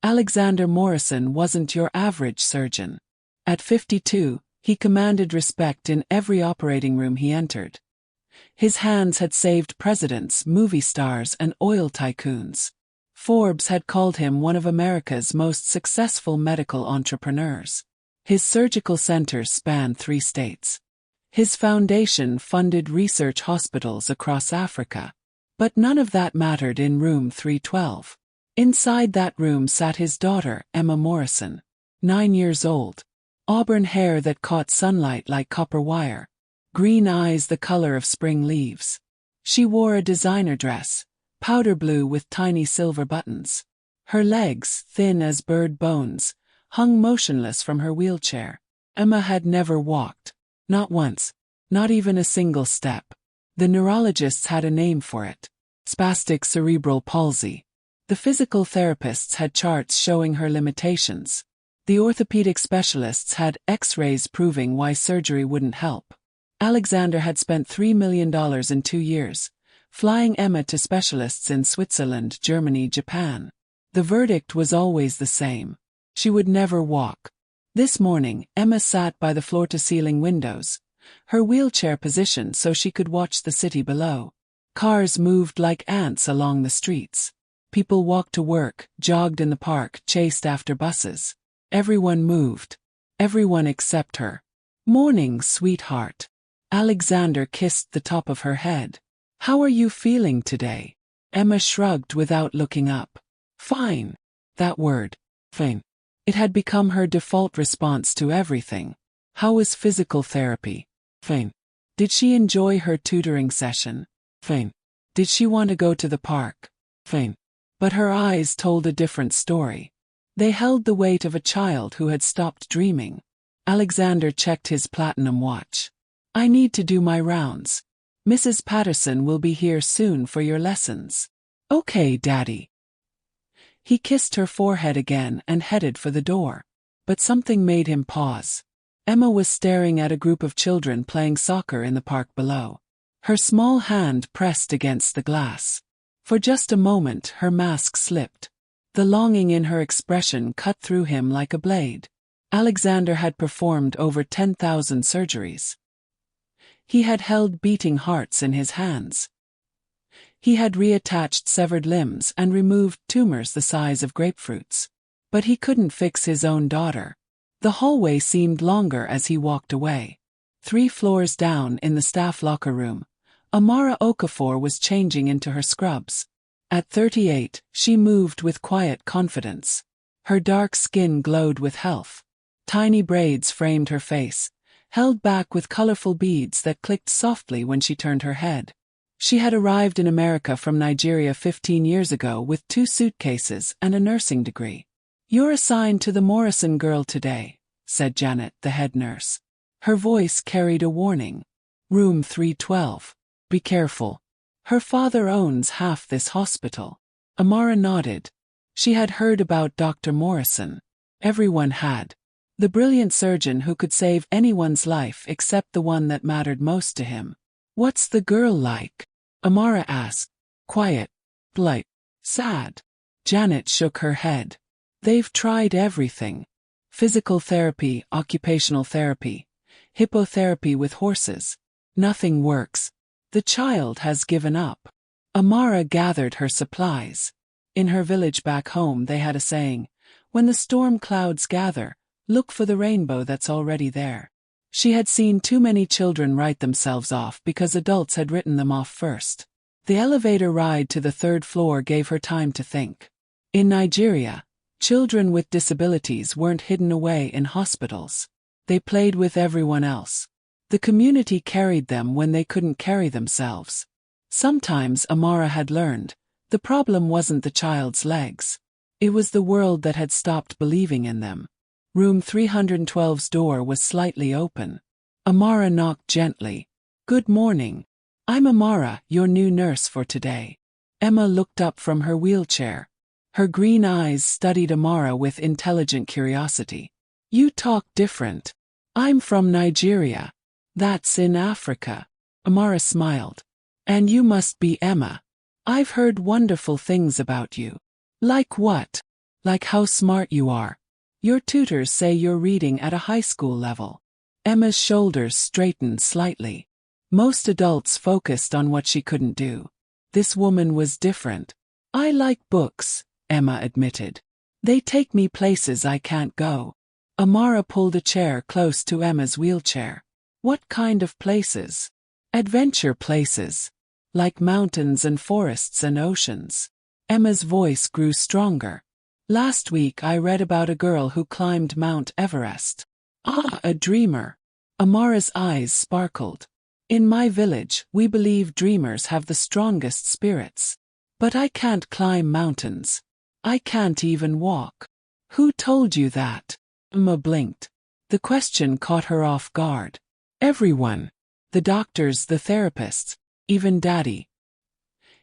Alexander Morrison wasn't your average surgeon. At 52, he commanded respect in every operating room he entered. His hands had saved presidents, movie stars, and oil tycoons. Forbes had called him one of America's most successful medical entrepreneurs. His surgical centers spanned 3 states. His foundation funded research hospitals across Africa. But none of that mattered in room 312. Inside that room sat his daughter, Emma Morrison. 9 years old. Auburn hair that caught sunlight like copper wire. Green eyes the color of spring leaves. She wore a designer dress, powder blue with tiny silver buttons. Her legs, thin as bird bones, hung motionless from her wheelchair. Emma had never walked. Not once. Not even a single step. The neurologists had a name for it. Spastic cerebral palsy. The physical therapists had charts showing her limitations. The orthopedic specialists had X-rays proving why surgery wouldn't help. Alexander had spent $3 million in 2 years, flying Emma to specialists in Switzerland, Germany, Japan. The verdict was always the same. She would never walk. This morning, Emma sat by the floor-to-ceiling windows, her wheelchair positioned so she could watch the city below. Cars moved like ants along the streets. People walked to work, jogged in the park, chased after buses. Everyone moved. Everyone except her. "Morning, sweetheart." Alexander kissed the top of her head. "How are you feeling today?" Emma shrugged without looking up. "Fine." That word, fine. It had become her default response to everything. How was physical therapy? Fine. Did she enjoy her tutoring session? Fine. Did she want to go to the park? Fine. But her eyes told a different story. They held the weight of a child who had stopped dreaming. Alexander checked his platinum watch. "I need to do my rounds. Mrs. Patterson will be here soon for your lessons." "Okay, Daddy." He kissed her forehead again and headed for the door. But something made him pause. Emma was staring at a group of children playing soccer in the park below. Her small hand pressed against the glass. For just a moment, her mask slipped. The longing in her expression cut through him like a blade. Alexander had performed over 10,000 surgeries. He had held beating hearts in his hands. He had reattached severed limbs and removed tumors the size of grapefruits. But he couldn't fix his own daughter. The hallway seemed longer as he walked away. 3 floors down in the staff locker room, Amara Okafor was changing into her scrubs. At 38, she moved with quiet confidence. Her dark skin glowed with health. Tiny braids framed her face, held back with colorful beads that clicked softly when she turned her head. She had arrived in America from Nigeria 15 years ago with 2 suitcases and a nursing degree. "You're assigned to the Morrison girl today," said Janet, the head nurse. Her voice carried a warning. "Room 312. Be careful. Her father owns half this hospital." Amara nodded. She had heard about Dr. Morrison. Everyone had. The brilliant surgeon who could save anyone's life except the one that mattered most to him. "What's the girl like?" Amara asked. "Quiet. Polite. Sad." Janet shook her head. "They've tried everything. Physical therapy, occupational therapy, hippotherapy with horses. Nothing works. The child has given up." Amara gathered her supplies. In her village back home they had a saying, "When the storm clouds gather, look for the rainbow that's already there." She had seen too many children write themselves off because adults had written them off first. The elevator ride to the 3rd floor gave her time to think. In Nigeria, children with disabilities weren't hidden away in hospitals. They played with everyone else. The community carried them when they couldn't carry themselves. Sometimes, Amara had learned, the problem wasn't the child's legs. It was the world that had stopped believing in them. Room 312's door was slightly open. Amara knocked gently. "Good morning. I'm Amara, your new nurse for today." Emma looked up from her wheelchair. Her green eyes studied Amara with intelligent curiosity. "You talk different. I'm from Nigeria. That's in Africa." Amara smiled. "And you must be Emma. I've heard wonderful things about you." "Like what?" Like how smart you are. Your tutors say you're reading at a high school level. Emma's shoulders straightened slightly. Most adults focused on what she couldn't do. This woman was different. I like books, Emma admitted. They take me places I can't go. Amara pulled a chair close to Emma's wheelchair. What kind of places? Adventure places. Like mountains and forests and oceans. Emma's voice grew stronger. Last week I read about a girl who climbed Mount Everest. Ah, a dreamer. Amara's eyes sparkled. In my village, we believe dreamers have the strongest spirits. But I can't climb mountains. I can't even walk. Who told you that? Emma blinked. The question caught her off guard. Everyone. The doctors, the therapists, even Daddy.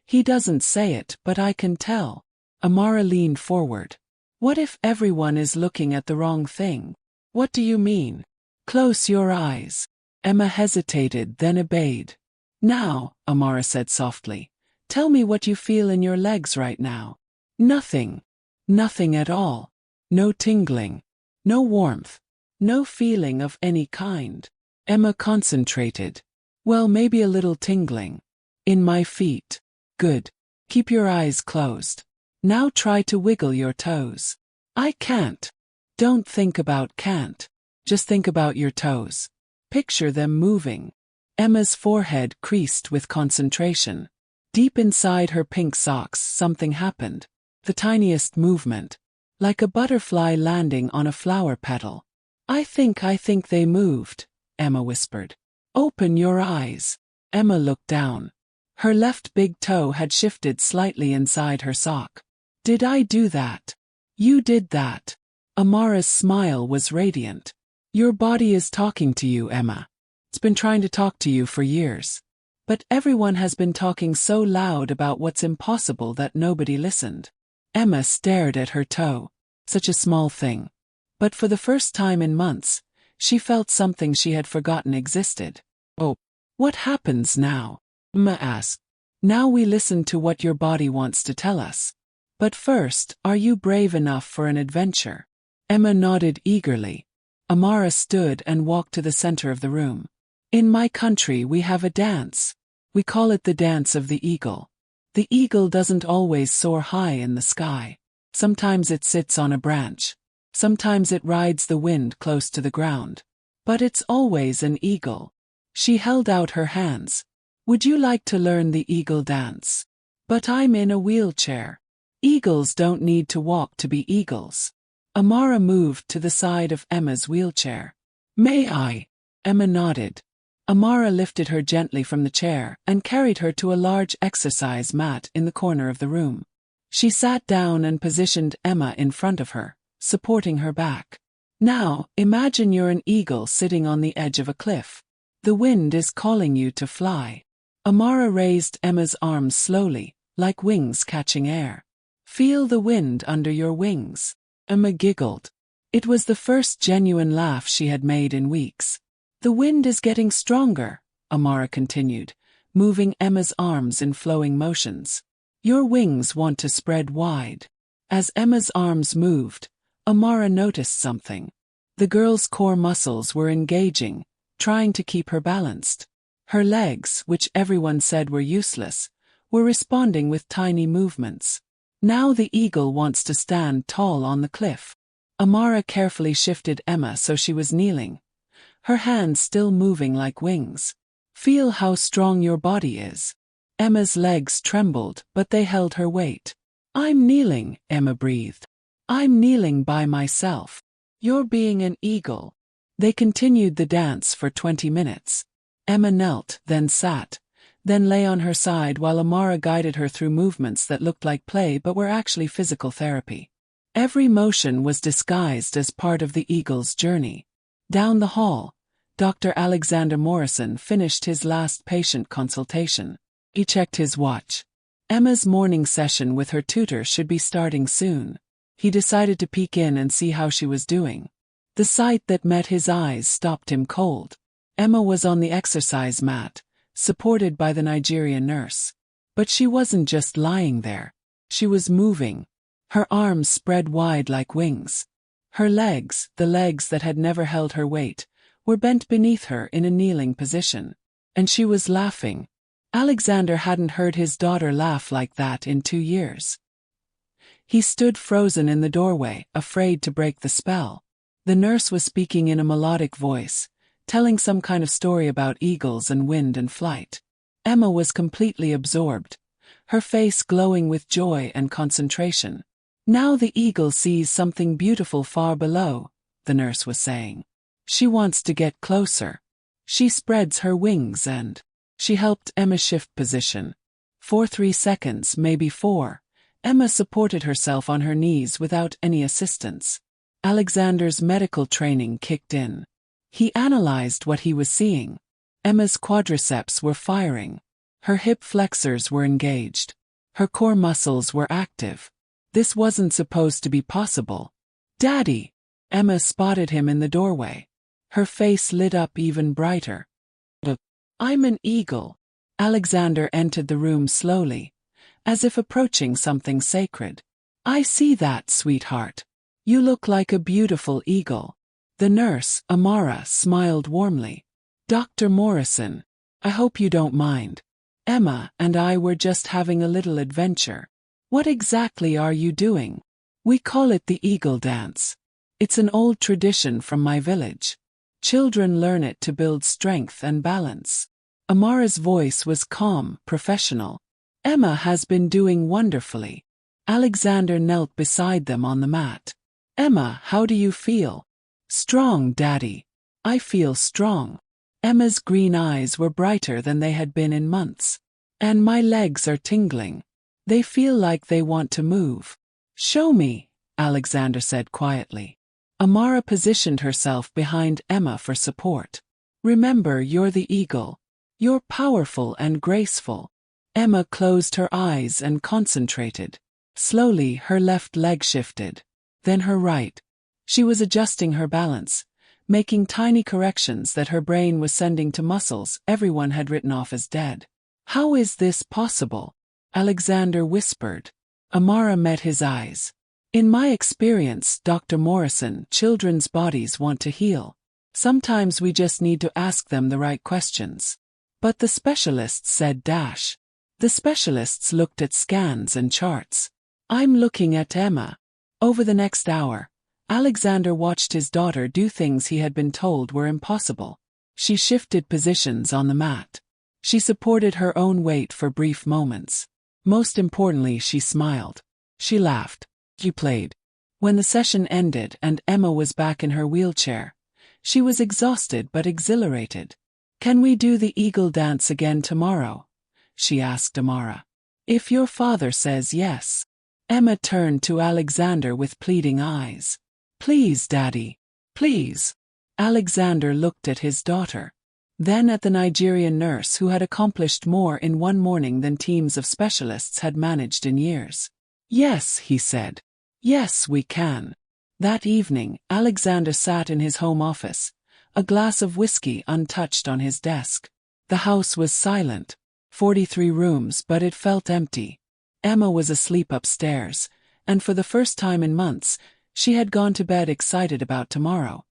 He doesn't say it, but I can tell. Amara leaned forward. What if everyone is looking at the wrong thing? What do you mean? Close your eyes. Emma hesitated, then obeyed. Now, Amara said softly, tell me what you feel in your legs right now. Nothing. Nothing at all. No tingling. No warmth. No feeling of any kind. Emma concentrated. Well, maybe a little tingling. In my feet. Good. Keep your eyes closed. Now try to wiggle your toes. I can't. Don't think about can't. Just think about your toes. Picture them moving. Emma's forehead creased with concentration. Deep inside her pink socks, something happened. The tiniest movement. Like a butterfly landing on a flower petal. I think they moved, Emma whispered. Open your eyes. Emma looked down. Her left big toe had shifted slightly inside her sock. Did I do that? You did that. Amara's smile was radiant. Your body is talking to you, Emma. It's been trying to talk to you for years. But everyone has been talking so loud about what's impossible that nobody listened. Emma stared at her toe. Such a small thing. But for the first time in months, she felt something she had forgotten existed. Oh, what happens now? Emma asked. Now we listen to what your body wants to tell us. But first, are you brave enough for an adventure? Emma nodded eagerly. Amara stood and walked to the center of the room. In my country we have a dance. We call it the dance of the eagle. The eagle doesn't always soar high in the sky. Sometimes it sits on a branch. Sometimes it rides the wind close to the ground. But it's always an eagle. She held out her hands. Would you like to learn the eagle dance? But I'm in a wheelchair. Eagles don't need to walk to be eagles. Amara moved to the side of Emma's wheelchair. May I? Emma nodded. Amara lifted her gently from the chair and carried her to a large exercise mat in the corner of the room. She sat down and positioned Emma in front of her, supporting her back. Now, imagine you're an eagle sitting on the edge of a cliff. The wind is calling you to fly. Amara raised Emma's arms slowly, like wings catching air. Feel the wind under your wings. Emma giggled. It was the first genuine laugh she had made in weeks. The wind is getting stronger, Amara continued, moving Emma's arms in flowing motions. Your wings want to spread wide. As Emma's arms moved, Amara noticed something. The girl's core muscles were engaging, trying to keep her balanced. Her legs, which everyone said were useless, were responding with tiny movements. Now the eagle wants to stand tall on the cliff. Amara carefully shifted Emma so she was kneeling, her hands still moving like wings. Feel how strong your body is. Emma's legs trembled, but they held her weight. I'm kneeling, Emma breathed. I'm kneeling by myself. You're being an eagle. They continued the dance for 20 minutes. Emma knelt, then sat, then lay on her side while Amara guided her through movements that looked like play but were actually physical therapy. Every motion was disguised as part of the eagle's journey. Down the hall, Dr. Alexander Morrison finished his last patient consultation. He checked his watch. Emma's morning session with her tutor should be starting soon. He decided to peek in and see how she was doing. The sight that met his eyes stopped him cold. Emma was on the exercise mat, supported by the Nigerian nurse. But she wasn't just lying there. She was moving. Her arms spread wide like wings. Her legs, the legs that had never held her weight, were bent beneath her in a kneeling position. And she was laughing. Alexander hadn't heard his daughter laugh like that in 2 years. He stood frozen in the doorway, afraid to break the spell. The nurse was speaking in a melodic voice, telling some kind of story about eagles and wind and flight. Emma was completely absorbed, her face glowing with joy and concentration. Now the eagle sees something beautiful far below, the nurse was saying. She wants to get closer. She spreads her wings and she helped Emma shift position. For 3 seconds, maybe 4, Emma supported herself on her knees without any assistance. Alexander's medical training kicked in. He analyzed what he was seeing. Emma's quadriceps were firing. Her hip flexors were engaged. Her core muscles were active. This wasn't supposed to be possible. "Daddy!" Emma spotted him in the doorway. Her face lit up even brighter. "I'm an eagle." Alexander entered the room slowly, as if approaching something sacred. "I see that, sweetheart. You look like a beautiful eagle." The nurse, Amara, smiled warmly. "Dr. Morrison, I hope you don't mind. Emma and I were just having a little adventure." "What exactly are you doing?" "We call it the eagle dance. It's an old tradition from my village. Children learn it to build strength and balance." Amara's voice was calm, professional. "Emma has been doing wonderfully." Alexander knelt beside them on the mat. "Emma, how do you feel?" "Strong, Daddy. I feel strong." Emma's green eyes were brighter than they had been in months. "And my legs are tingling. They feel like they want to move." "Show me," Alexander said quietly. Amara positioned herself behind Emma for support. "Remember, you're the eagle. You're powerful and graceful." Emma closed her eyes and concentrated. Slowly, her left leg shifted. Then her right. She was adjusting her balance, making tiny corrections that her brain was sending to muscles everyone had written off as dead. "How is this possible?" Alexander whispered. Amara met his eyes. "In my experience, Dr. Morrison, children's bodies want to heal. Sometimes we just need to ask them the right questions." "But the specialists said dash." "The specialists looked at scans and charts. I'm looking at Emma." Over the next hour, Alexander watched his daughter do things he had been told were impossible. She shifted positions on the mat. She supported her own weight for brief moments. Most importantly, she smiled. She laughed. She played. When the session ended and Emma was back in her wheelchair, she was exhausted but exhilarated. "Can we do the eagle dance again tomorrow?" she asked Amara. "If your father says yes." Emma turned to Alexander with pleading eyes. "Please, Daddy. Please." Alexander looked at his daughter. Then at the Nigerian nurse who had accomplished more in one morning than teams of specialists had managed in years. "Yes," he said. "Yes, we can." That evening, Alexander sat in his home office, a glass of whiskey untouched on his desk. The house was silent. 43 rooms, but it felt empty. Emma was asleep upstairs, and for the first time in months, she had gone to bed excited about tomorrow.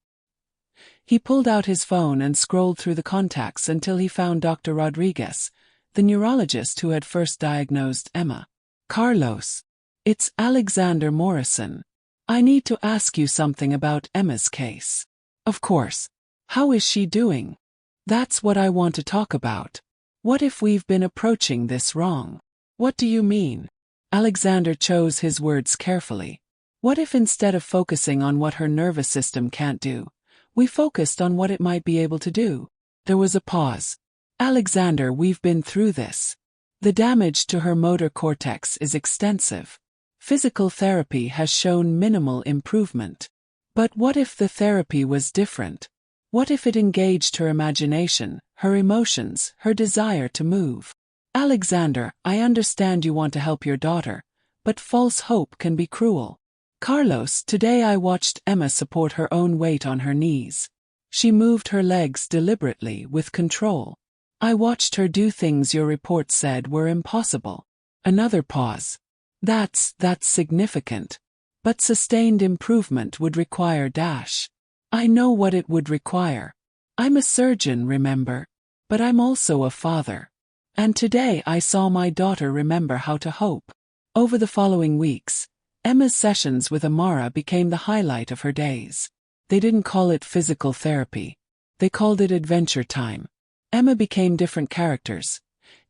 He pulled out his phone and scrolled through the contacts until he found Dr. Rodriguez, the neurologist who had first diagnosed Emma. "Carlos. It's Alexander Morrison. I need to ask you something about Emma's case." "Of course. How is she doing?" "That's what I want to talk about. What if we've been approaching this wrong?" "What do you mean?" Alexander chose his words carefully. "What if instead of focusing on what her nervous system can't do, we focused on what it might be able to do?" There was a pause. "Alexander, we've been through this. The damage to her motor cortex is extensive. Physical therapy has shown minimal improvement. But what if the therapy was different? What if it engaged her imagination, her emotions, her desire to move?" "Alexander, I understand you want to help your daughter, but false hope can be cruel." "Carlos, today I watched Emma support her own weight on her knees. She moved her legs deliberately, with control. I watched her do things your report said were impossible." Another pause. That's significant. But sustained improvement would require dash. I know what it would require. I'm a surgeon, remember? But I'm also a father. And today I saw my daughter remember how to hope. Over the following weeks, Emma's sessions with Amara became the highlight of her days. They didn't call it physical therapy. They called it adventure time. Emma became different characters.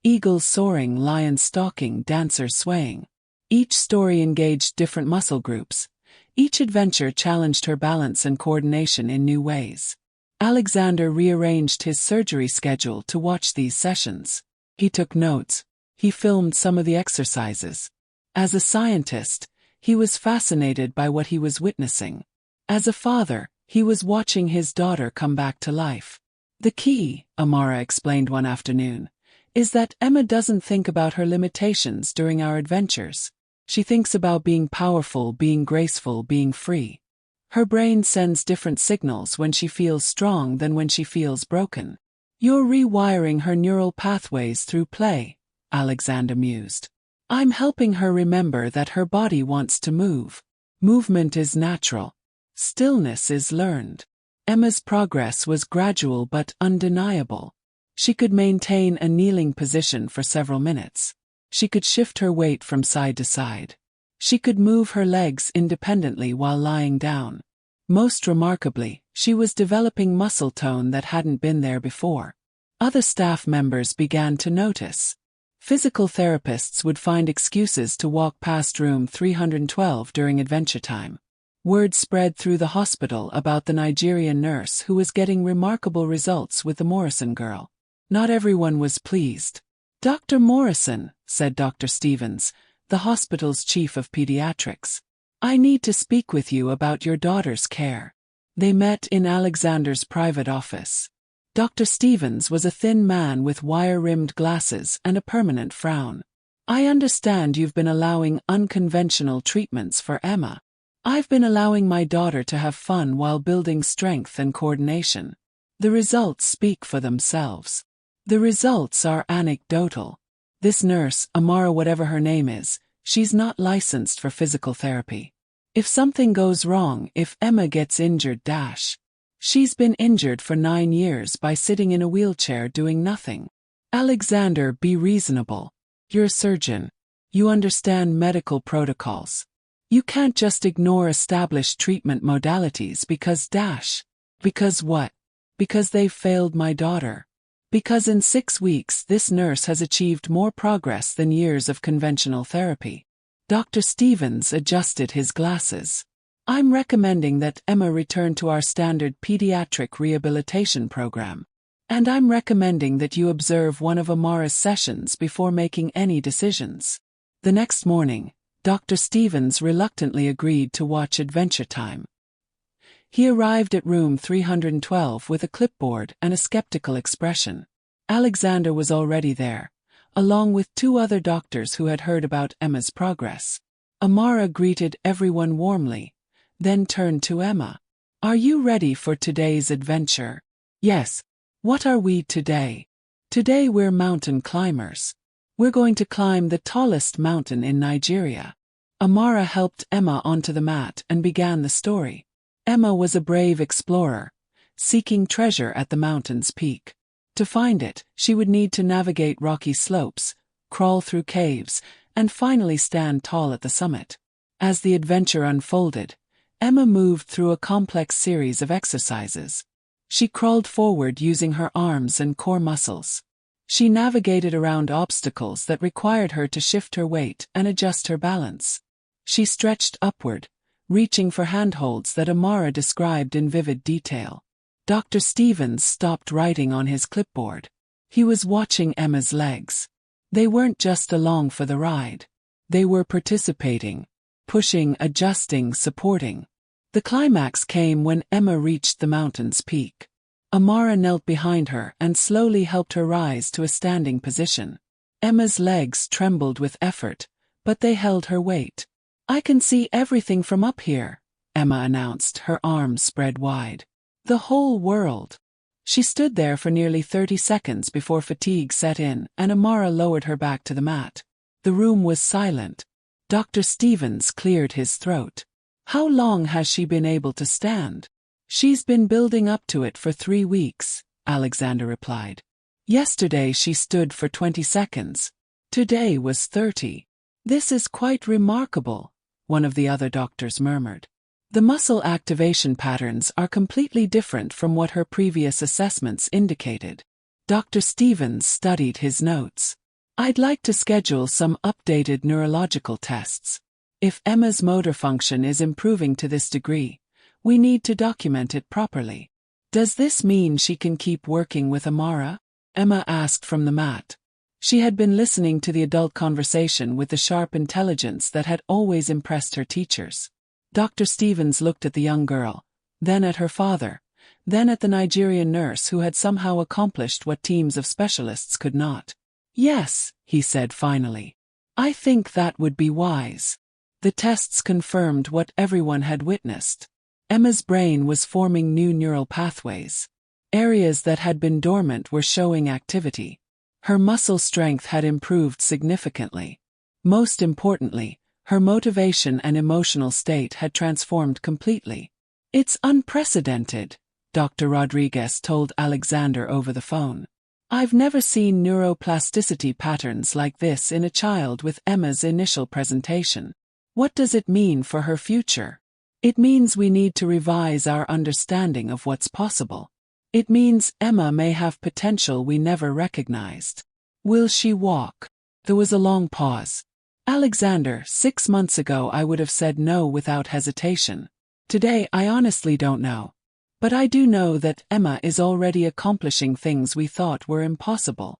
Eagles soaring, lions stalking, dancers swaying. Each story engaged different muscle groups. Each adventure challenged her balance and coordination in new ways. Alexander rearranged his surgery schedule to watch these sessions. He took notes. He filmed some of the exercises. As a scientist, he was fascinated by what he was witnessing. As a father, he was watching his daughter come back to life. The key, Amara explained one afternoon, is that Emma doesn't think about her limitations during our adventures. She thinks about being powerful, being graceful, being free. Her brain sends different signals when she feels strong than when she feels broken. You're rewiring her neural pathways through play, Alexander mused. I'm helping her remember that her body wants to move. Movement is natural. Stillness is learned. Emma's progress was gradual but undeniable. She could maintain a kneeling position for several minutes. She could shift her weight from side to side. She could move her legs independently while lying down. Most remarkably, she was developing muscle tone that hadn't been there before. Other staff members began to notice. Physical therapists would find excuses to walk past room 312 during adventure time. Word spread through the hospital about the Nigerian nurse who was getting remarkable results with the Morrison girl. Not everyone was pleased. Dr. Morrison, said Dr. Stevens, the hospital's chief of pediatrics. I need to speak with you about your daughter's care. They met in Alexander's private office. Dr. Stevens was a thin man with wire-rimmed glasses and a permanent frown. I understand you've been allowing unconventional treatments for Emma. I've been allowing my daughter to have fun while building strength and coordination. The results speak for themselves. The results are anecdotal. This nurse, Amara whatever her name is, she's not licensed for physical therapy. If something goes wrong, if Emma gets injured she's been injured for 9 years by sitting in a wheelchair doing nothing. Alexander, be reasonable. You're a surgeon. You understand medical protocols. You can't just ignore established treatment modalities because Because what? Because they've failed my daughter. Because in 6 weeks this nurse has achieved more progress than years of conventional therapy. Dr. Stevens adjusted his glasses. I'm recommending that Emma return to our standard pediatric rehabilitation program. And I'm recommending that you observe one of Amara's sessions before making any decisions. The next morning, Dr. Stevens reluctantly agreed to watch Adventure Time. He arrived at room 312 with a clipboard and a skeptical expression. Alexander was already there, along with 2 other doctors who had heard about Emma's progress. Amara greeted everyone warmly, then turned to Emma. Are you ready for today's adventure? Yes. What are we today? Today we're mountain climbers. We're going to climb the tallest mountain in Nigeria. Amara helped Emma onto the mat and began the story. Emma was a brave explorer, seeking treasure at the mountain's peak. To find it, she would need to navigate rocky slopes, crawl through caves, and finally stand tall at the summit. As the adventure unfolded, Emma moved through a complex series of exercises. She crawled forward using her arms and core muscles. She navigated around obstacles that required her to shift her weight and adjust her balance. She stretched upward, reaching for handholds that Amara described in vivid detail. Dr. Stevens stopped writing on his clipboard. He was watching Emma's legs. They weren't just along for the ride. They were participating, pushing, adjusting, supporting. The climax came when Emma reached the mountain's peak. Amara knelt behind her and slowly helped her rise to a standing position. Emma's legs trembled with effort, but they held her weight. I can see everything from up here, Emma announced, her arms spread wide. The whole world. She stood there for nearly 30 seconds before fatigue set in and Amara lowered her back to the mat. The room was silent. Dr. Stevens cleared his throat. How long has she been able to stand? She's been building up to it for 3 weeks, Alexander replied. Yesterday she stood for 20 seconds. Today was 30. This is quite remarkable, one of the other doctors murmured. The muscle activation patterns are completely different from what her previous assessments indicated. Dr. Stevens studied his notes. I'd like to schedule some updated neurological tests. If Emma's motor function is improving to this degree, we need to document it properly. Does this mean she can keep working with Amara? Emma asked from the mat. She had been listening to the adult conversation with the sharp intelligence that had always impressed her teachers. Dr. Stevens looked at the young girl, then at her father, then at the Nigerian nurse who had somehow accomplished what teams of specialists could not. Yes, he said finally. I think that would be wise. The tests confirmed what everyone had witnessed. Emma's brain was forming new neural pathways. Areas that had been dormant were showing activity. Her muscle strength had improved significantly. Most importantly, her motivation and emotional state had transformed completely. It's unprecedented, Dr. Rodriguez told Alexander over the phone. I've never seen neuroplasticity patterns like this in a child with Emma's initial presentation. What does it mean for her future? It means we need to revise our understanding of what's possible. It means Emma may have potential we never recognized. Will she walk? There was a long pause. Alexander, 6 months ago I would have said no without hesitation. Today I honestly don't know. But I do know that Emma is already accomplishing things we thought were impossible.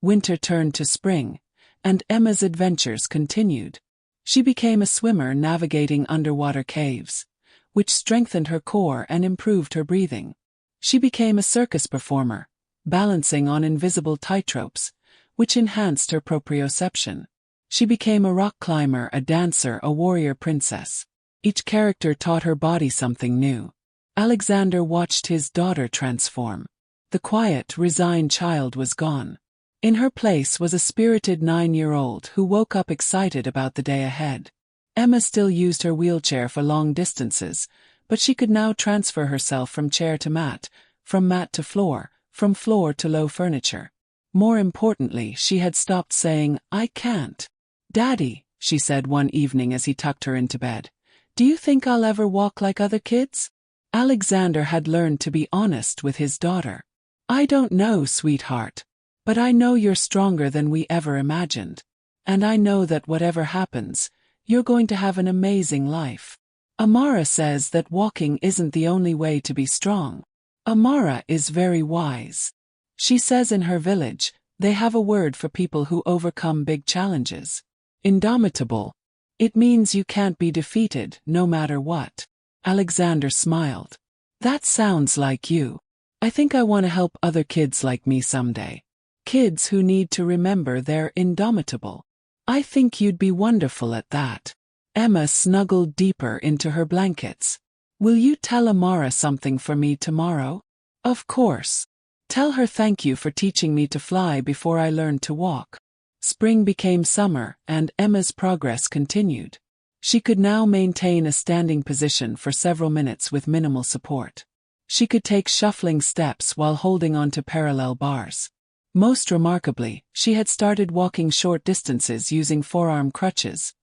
Winter turned to spring, and Emma's adventures continued. She became a swimmer navigating underwater caves, which strengthened her core and improved her breathing. She became a circus performer, balancing on invisible tightropes, which enhanced her proprioception. She became a rock climber, a dancer, a warrior princess. Each character taught her body something new. Alexander watched his daughter transform. The quiet, resigned child was gone. In her place was a spirited 9-year-old who woke up excited about the day ahead. Emma still used her wheelchair for long distances, but she could now transfer herself from chair to mat, from mat to floor, from floor to low furniture. More importantly, she had stopped saying, "I can't." "Daddy," she said one evening as he tucked her into bed, "do you think I'll ever walk like other kids?" Alexander had learned to be honest with his daughter. "I don't know, sweetheart. But I know you're stronger than we ever imagined. And I know that whatever happens, you're going to have an amazing life. Amara says that walking isn't the only way to be strong. Amara is very wise. She says in her village, they have a word for people who overcome big challenges. Indomitable. It means you can't be defeated, no matter what." Alexander smiled. "That sounds like you. I think I want to help other kids like me someday. Kids who need to remember they're indomitable. I think you'd be wonderful at that." Emma snuggled deeper into her blankets. "Will you tell Amara something for me tomorrow?" "Of course. Tell her thank you for teaching me to fly before I learned to walk." Spring became summer, and Emma's progress continued. She could now maintain a standing position for several minutes with minimal support. She could take shuffling steps while holding onto parallel bars. Most remarkably, she had started walking short distances using forearm crutches,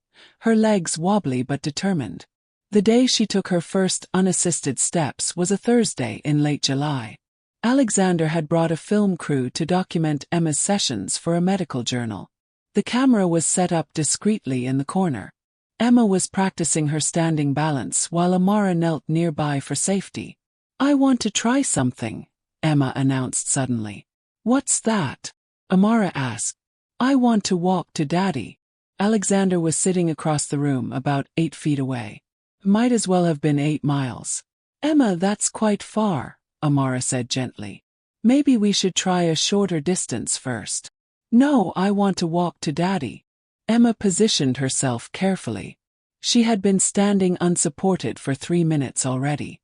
her legs wobbly but determined. The day she took her first unassisted steps was a Thursday in late July. Alexander had brought a film crew to document Emma's sessions for a medical journal. The camera was set up discreetly in the corner. Emma was practicing her standing balance while Amara knelt nearby for safety. "I want to try something," Emma announced suddenly. "What's that?" Amara asked. "I want to walk to Daddy." Alexander was sitting across the room about 8 feet away. Might as well have been 8 miles. "Emma, that's quite far," Amara said gently. "Maybe we should try a shorter distance first." "No, I want to walk to Daddy." Emma positioned herself carefully. She had been standing unsupported for 3 minutes already.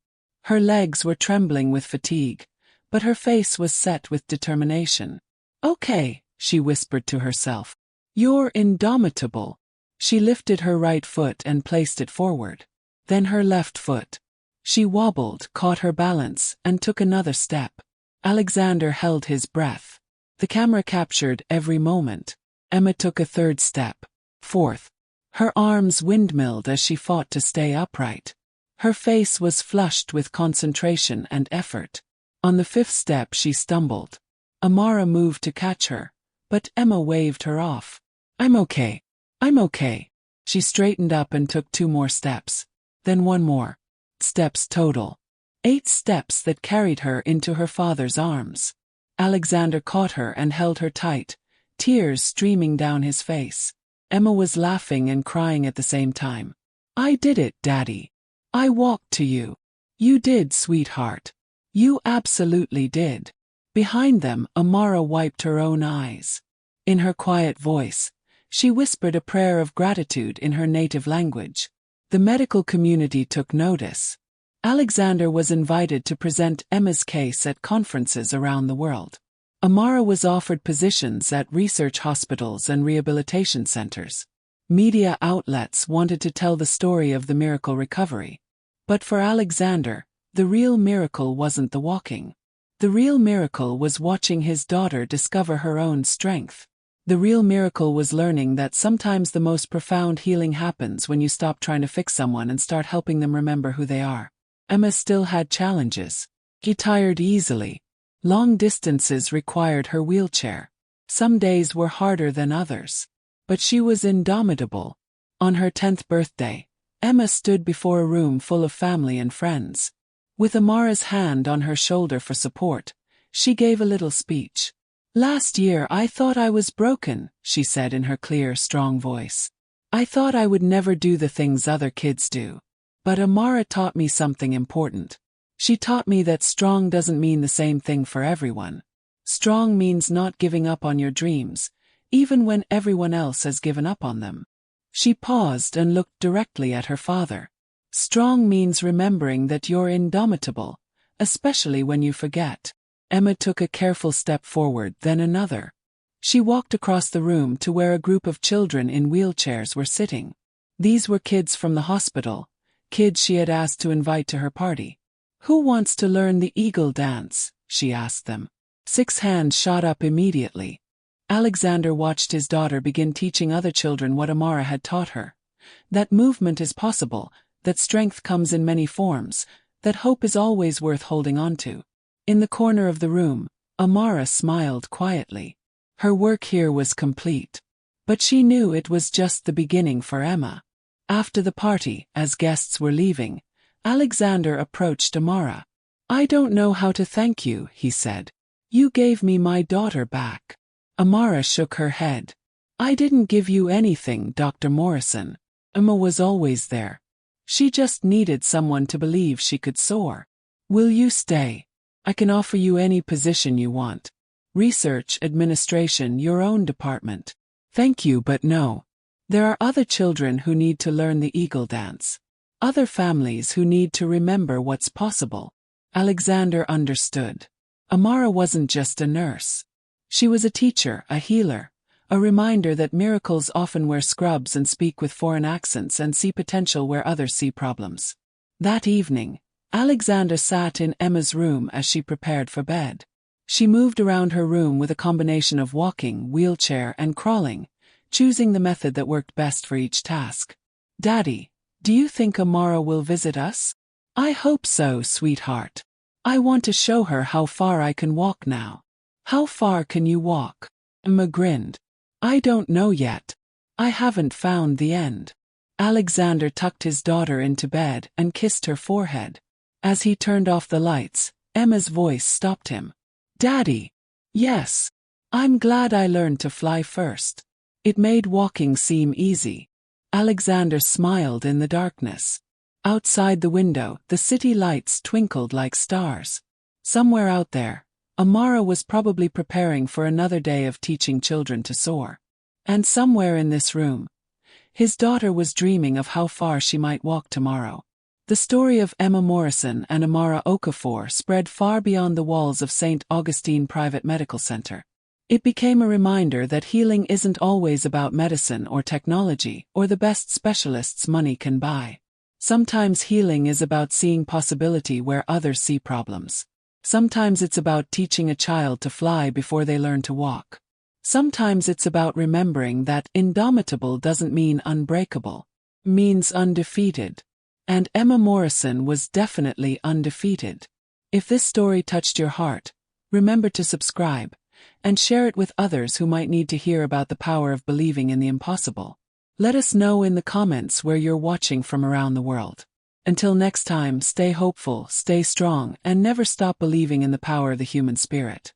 Her legs were trembling with fatigue, but her face was set with determination. "Okay," she whispered to herself. "You're indomitable." She lifted her right foot and placed it forward. Then her left foot. She wobbled, caught her balance, and took another step. Alexander held his breath. The camera captured every moment. Emma took a third step. Fourth. Her arms windmilled as she fought to stay upright. Her face was flushed with concentration and effort. On the fifth step she stumbled. Amara moved to catch her, but Emma waved her off. "I'm okay. I'm okay." She straightened up and took 2 more steps. Then 1 more. Steps total. 8 steps that carried her into her father's arms. Alexander caught her and held her tight, tears streaming down his face. Emma was laughing and crying at the same time. "I did it, Daddy. I walked to you." "You did, sweetheart. You absolutely did." Behind them, Amara wiped her own eyes. In her quiet voice, she whispered a prayer of gratitude in her native language. The medical community took notice. Alexander was invited to present Emma's case at conferences around the world. Amara was offered positions at research hospitals and rehabilitation centers. Media outlets wanted to tell the story of the miracle recovery. But for Alexander, the real miracle wasn't the walking. The real miracle was watching his daughter discover her own strength. The real miracle was learning that sometimes the most profound healing happens when you stop trying to fix someone and start helping them remember who they are. Emma still had challenges. She tired easily. Long distances required her wheelchair. Some days were harder than others. But she was indomitable. On her 10th birthday, Emma stood before a room full of family and friends. With Amara's hand on her shoulder for support, she gave a little speech. "Last year I thought I was broken," she said in her clear, strong voice. "I thought I would never do the things other kids do. But Amara taught me something important. She taught me that strong doesn't mean the same thing for everyone. Strong means not giving up on your dreams, even when everyone else has given up on them." She paused and looked directly at her father. Strong means remembering that you're indomitable, especially when you forget. Emma took a careful step forward, then another. She walked across the room to where a group of children in wheelchairs were sitting. These were kids from the hospital, kids she had asked to invite to her party. "Who wants to learn the eagle dance?" she asked them. 6 hands shot up immediately. Alexander watched his daughter begin teaching other children what Amara had taught her. That movement is possible, that strength comes in many forms, that hope is always worth holding on to. In the corner of the room, Amara smiled quietly. Her work here was complete. But she knew it was just the beginning for Emma. After the party, as guests were leaving, Alexander approached Amara. "I don't know how to thank you," he said. "You gave me my daughter back." Amara shook her head. "I didn't give you anything, Dr. Morrison. Emma was always there. She just needed someone to believe she could soar. Will you stay? I can offer you any position you want. Research, administration, your own department." "Thank you, but no. There are other children who need to learn the eagle dance. Other families who need to remember what's possible." Alexander understood. Amara wasn't just a nurse. She was a teacher, a healer, a reminder that miracles often wear scrubs and speak with foreign accents and see potential where others see problems. That evening, Alexander sat in Emma's room as she prepared for bed. She moved around her room with a combination of walking, wheelchair, and crawling, choosing the method that worked best for each task. "Daddy, do you think Amara will visit us?" "I hope so, sweetheart. I want to show her how far I can walk now." "How far can you walk?" Emma grinned. "I don't know yet. I haven't found the end." Alexander tucked his daughter into bed and kissed her forehead. As he turned off the lights, Emma's voice stopped him. "Daddy." "Yes. I'm glad I learned to fly first. It made walking seem easy." Alexander smiled in the darkness. Outside the window, the city lights twinkled like stars. Somewhere out there, Amara was probably preparing for another day of teaching children to soar. And somewhere in this room, his daughter was dreaming of how far she might walk tomorrow. The story of Emma Morrison and Amara Okafor spread far beyond the walls of St. Augustine Private Medical Center. It became a reminder that healing isn't always about medicine or technology or the best specialists money can buy. Sometimes healing is about seeing possibility where others see problems. Sometimes it's about teaching a child to fly before they learn to walk. Sometimes it's about remembering that indomitable doesn't mean unbreakable, means undefeated. And Emma Morrison was definitely undefeated. If this story touched your heart, remember to subscribe and share it with others who might need to hear about the power of believing in the impossible. Let us know in the comments where you're watching from around the world. Until next time, stay hopeful, stay strong, and never stop believing in the power of the human spirit.